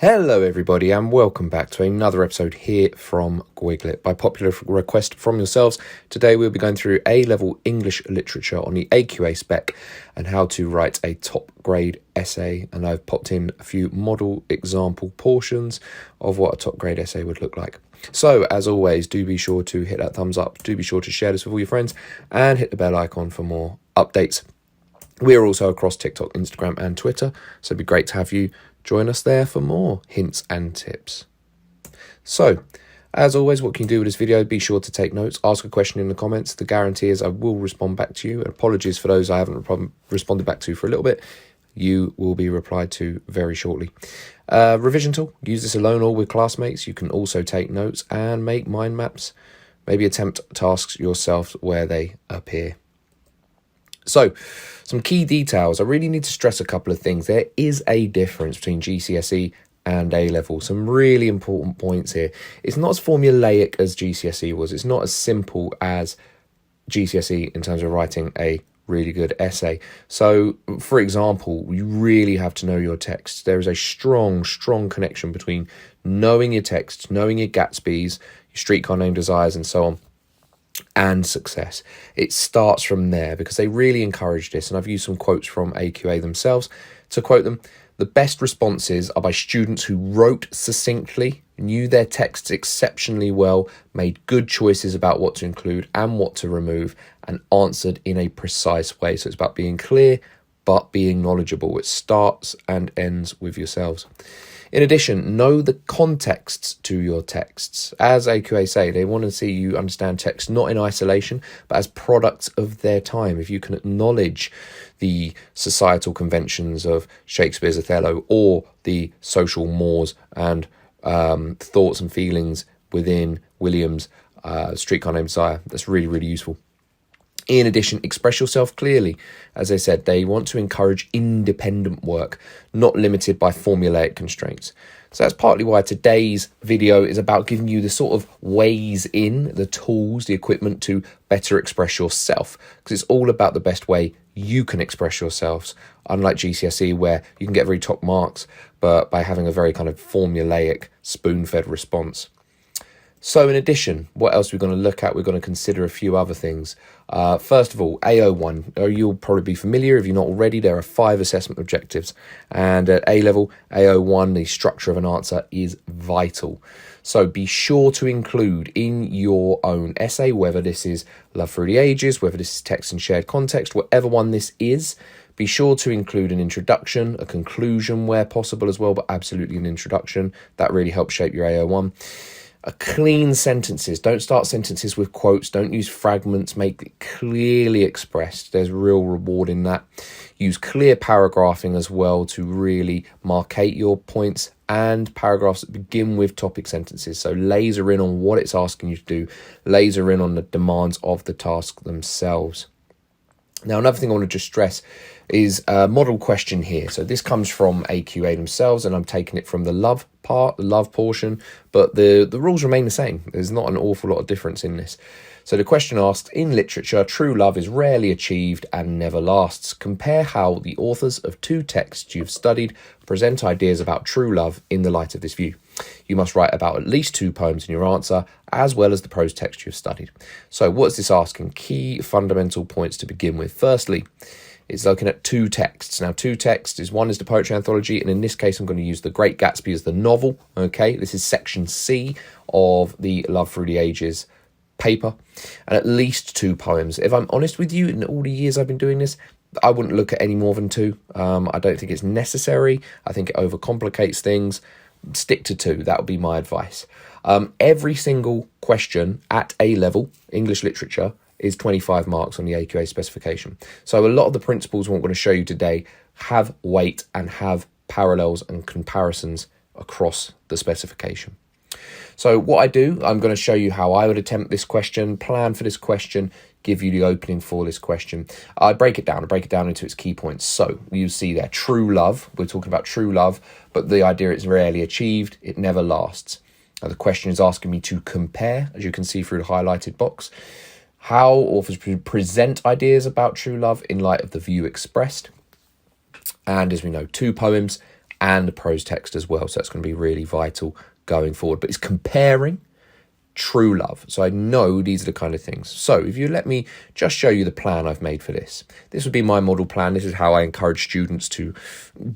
Hello everybody and welcome back to another episode here from GuigLit. By popular request from yourselves, today we'll be going through A-level English literature on the AQA spec and how to write a top grade essay. And I've popped in a few model example portions of what a top grade essay would look like. So as always, do be sure to hit that thumbs up, do be sure to share this with all your friends and hit the bell icon for more updates. We're also across TikTok, Instagram and Twitter, so it'd be great to have you join us there for more hints and tips. So, as always, what can you do with this video? Be sure to take notes, ask a question in the comments. The guarantee is I will respond back to you. Apologies for those I haven't responded back to for a little bit. You will be replied to very shortly. Revision tool, use this alone or with classmates. You can also take notes and make mind maps. Maybe attempt tasks yourself where they appear. So, some key details. I really need to stress a couple of things. There is a difference between GCSE and A-level. Some really important points here. It's not as formulaic as GCSE was. It's not as simple as GCSE in terms of writing a really good essay. So, for example, you really have to know your text. There is a strong connection between knowing your text, knowing your Gatsbys, your streetcar named Desires and so on, and success. It starts from there because they really encourage this, and I've used some quotes from AQA themselves to quote them. The best responses are by students who wrote succinctly, knew their texts exceptionally well, made good choices about what to include and what to remove, and answered in a precise way. So it's about being clear but being knowledgeable. It starts and ends with yourselves. In addition, know the contexts to your texts. As AQA say, they want to see you understand text not in isolation, but as products of their time. If you can acknowledge the societal conventions of Shakespeare's Othello or the social mores and thoughts and feelings within William's Streetcar Named Desire, that's really useful. In addition, express yourself clearly. As I said, they want to encourage independent work, not limited by formulaic constraints. So that's partly why today's video is about giving you the sort of ways in, the tools, the equipment to better express yourself. Because it's all about the best way you can express yourselves. Unlike GCSE, where you can get very top marks, but by having a very kind of formulaic, spoon-fed response. So in addition, what else are we going to look at? We're going to consider a few other things. First of all, AO1. You'll probably be familiar. If you're not already, there are 5 assessment objectives. And at A-level, AO1, the structure of an answer is vital. So be sure to include in your own essay, whether this is Love Through the Ages, whether this is text and shared context, whatever one this is, be sure to include an introduction, a conclusion where possible as well, but absolutely an introduction. That really helps shape your AO1. Clean sentences. Don't start sentences with quotes. Don't use fragments. Make it clearly expressed. There's real reward in that. Use clear paragraphing as well to really marcate your points, and paragraphs that begin with topic sentences. So laser in on what it's asking you to do. Laser in on the demands of the task themselves. Now, another thing I want to just stress is a model question here. So this comes from AQA themselves, and I'm taking it from the love part, the love portion, but the rules remain the same. There's not an awful lot of difference in this. So the question asks, in literature, true love is rarely achieved and never lasts. Compare how the authors of 2 texts you've studied present ideas about true love in the light of this view. You must write about at least 2 poems in your answer, as well as the prose text you've studied. So what's this asking? Key fundamental points to begin with. Firstly, it's looking at 2 texts. Now, 2 texts is one is the poetry anthology, and in this case, I'm going to use The Great Gatsby as the novel. Okay, this is section C of the Love Through the Ages paper, and at least 2 poems. If I'm honest with you, in all the years I've been doing this, I wouldn't look at any more than 2. I don't think it's necessary. I think it overcomplicates things. Stick to 2. That would be my advice. Every single question at A-level English literature is 25 marks on the AQA specification. So a lot of the principles I'm going to show you today have weight and have parallels and comparisons across the specification. So what I do, I'm going to show you how I would attempt this question, plan for this question, give you the opening for this question. I break it down into its key points. So you see there, true love. We're talking about true love, but the idea is rarely achieved. It never lasts. Now, the question is asking me to compare, as you can see through the highlighted box, how authors present ideas about true love in light of the view expressed. And as we know, 2 poems and the prose text as well. So that's going to be really vital going forward. But it's comparing true love. So I know these are the kind of things. So if you let me just show you the plan I've made for this. This would be my model plan. This is how I encourage students to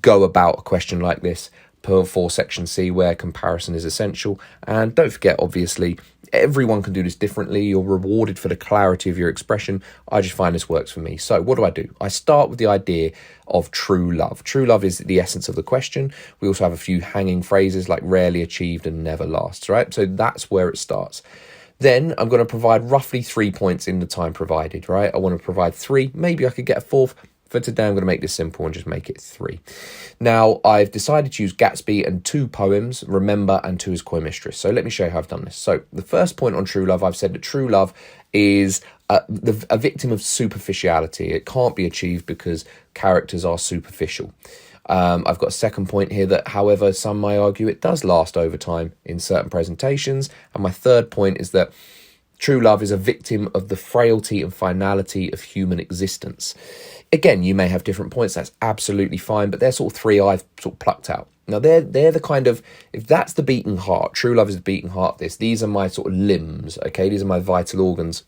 go about a question like this for section C, where comparison is essential. And don't forget, obviously, everyone can do this differently. You're rewarded for the clarity of your expression. I just find this works for me. So what do? I start with the idea of true love. True love is the essence of the question. We also have a few hanging phrases like rarely achieved and never lasts, right? So that's where it starts. Then I'm going to provide roughly 3 points in the time provided, right? I want to provide 3. Maybe I could get a 4th. For today, I'm going to make this simple and just make it 3. Now, I've decided to use Gatsby and 2 poems, Remember and To His Coy Mistress. So let me show you how I've done this. So the first point on true love, I've said that true love is a victim of superficiality. It can't be achieved because characters are superficial. I've got a second point here that, however, some may argue it does last over time in certain presentations. And my third point is that true love is a victim of the frailty and finality of human existence. Again, you may have different points. That's absolutely fine. But they're sort of 3 I've sort of plucked out. Now, they're the kind of, if that's the beating heart, true love is the beating heart of this. These are my sort of limbs, okay? These are my vital organs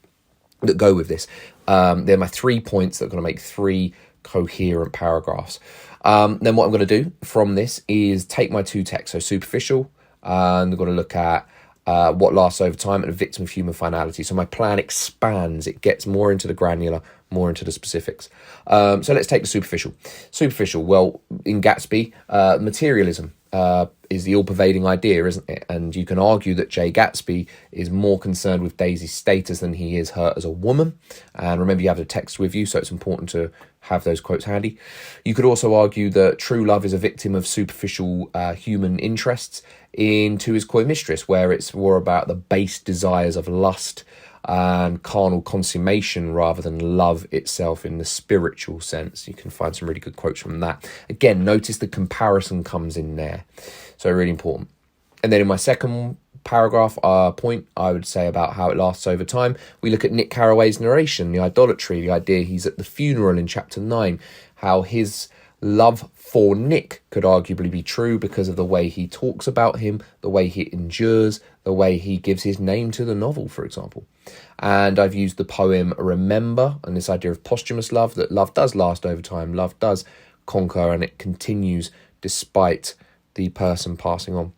that go with this. They're my 3 points that are going to make 3 coherent paragraphs. Then what I'm going to do from this is take my 2 texts, so superficial, and I'm going to look at what lasts over time and a victim of human finality. So my plan expands. It gets more into the granular, more into the specifics. So let's take the superficial. Superficial, well, in Gatsby, materialism is the all-pervading idea, isn't it? And you can argue that Jay Gatsby is more concerned with Daisy's status than he is her as a woman. And remember, you have the text with you, so it's important to have those quotes handy. You could also argue that true love is a victim of superficial human interests in To His Coy Mistress, where it's more about the base desires of lust and carnal consummation rather than love itself in the spiritual sense. You can find some really good quotes from that. Again, notice the comparison comes in there. So really important. And then in my second paragraph point, I would say about how it lasts over time. We look at Nick Carraway's narration, the idolatry, the idea he's at the funeral in chapter 9, how his love for Nick could arguably be true because of the way he talks about him, the way he endures, the way he gives his name to the novel, for example. And I've used the poem Remember and this idea of posthumous love, that love does last over time, love does conquer, and it continues despite the person passing on.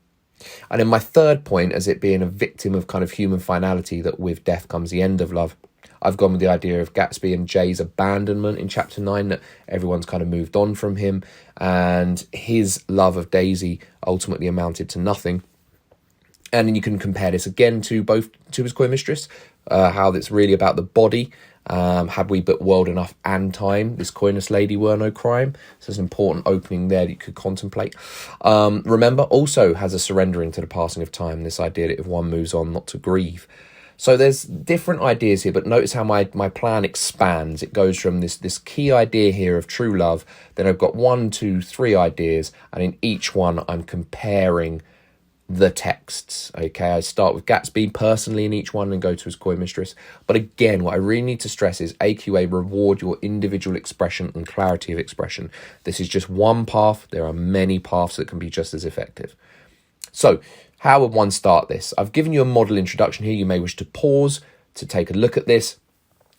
And then my third point, as it being a victim of kind of human finality, that with death comes the end of love, I've gone with the idea of Gatsby and Jay's abandonment in chapter 9, that everyone's kind of moved on from him and his love of Daisy ultimately amounted to nothing. And then you can compare this again to both To His Coy Mistress, how it's really about the body. Had we but world enough and time, this coyness lady were no crime. So there's an important opening there that you could contemplate. Remember also has a surrendering to the passing of time, this idea that if one moves on, not to grieve. So there's different ideas here, but notice how my plan expands. It goes from this key idea here of true love, then I've got 1, 2, 3 ideas, and in each one I'm comparing the texts. Okay, I start with Gatsby personally in each one and go to his coy mistress. But again, what I really need to stress is AQA reward your individual expression and clarity of expression. This is just one path. There are many paths that can be just as effective. So how would one start this? I've given you a model introduction here. You may wish to pause to take a look at this.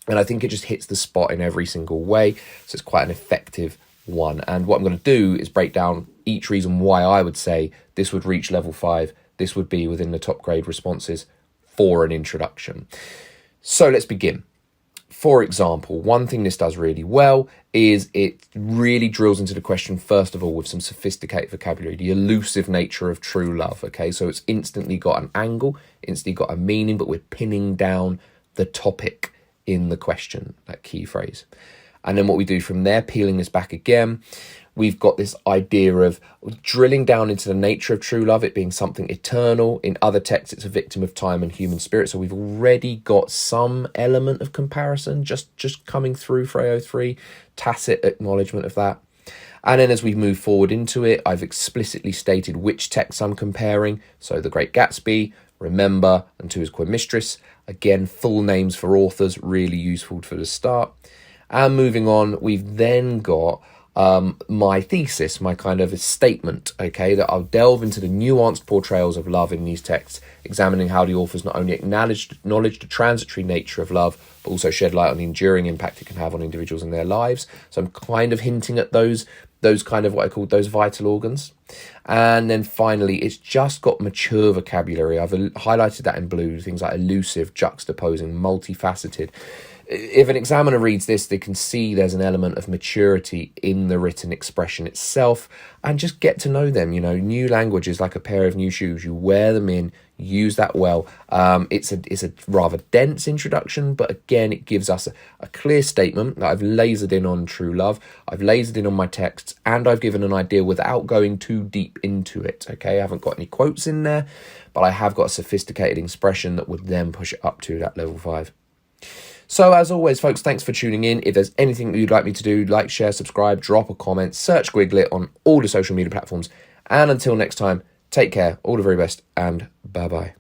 And I think it just hits the spot in every single way. So it's quite an effective one. And what I'm going to do is break down each reason why I would say this would reach level 5. This would be within the top grade responses for an introduction. So let's begin. For example, one thing this does really well is it really drills into the question, first of all, with some sophisticated vocabulary, the elusive nature of true love. Okay, so it's instantly got an angle, instantly got a meaning, but we're pinning down the topic in the question, that key phrase. And then what we do from there, peeling this back again, we've got this idea of drilling down into the nature of true love, it being something eternal. In other texts, it's a victim of time and human spirit. So we've already got some element of comparison just coming through for AO3, tacit acknowledgement of that. And then as we move forward into it, I've explicitly stated which texts I'm comparing. So The Great Gatsby, Remember, and To His Coy Mistress. Again, full names for authors, really useful for the start. And moving on, we've then got my thesis, my kind of statement, okay, that I'll delve into the nuanced portrayals of love in these texts, examining how the authors not only acknowledge the transitory nature of love, but also shed light on the enduring impact it can have on individuals in their lives. So I'm kind of hinting at those kind of what I call those vital organs. And then finally, it's just got mature vocabulary. I've highlighted that in blue, things like elusive, juxtaposing, multifaceted. If an examiner reads this, they can see there's an element of maturity in the written expression itself, and just get to know them. New language is like a pair of new shoes. You wear them in, use that well. It's a rather dense introduction, but again, it gives us a clear statement that I've lasered in on true love. I've lasered in on my texts, and I've given an idea without going too deep into it. Okay, I haven't got any quotes in there, but I have got a sophisticated expression that would then push it up to that level 5. So as always, folks, thanks for tuning in. If there's anything you'd like me to do, like, share, subscribe, drop a comment, search GuigLit on all the social media platforms. And until next time, take care, all the very best, and bye-bye.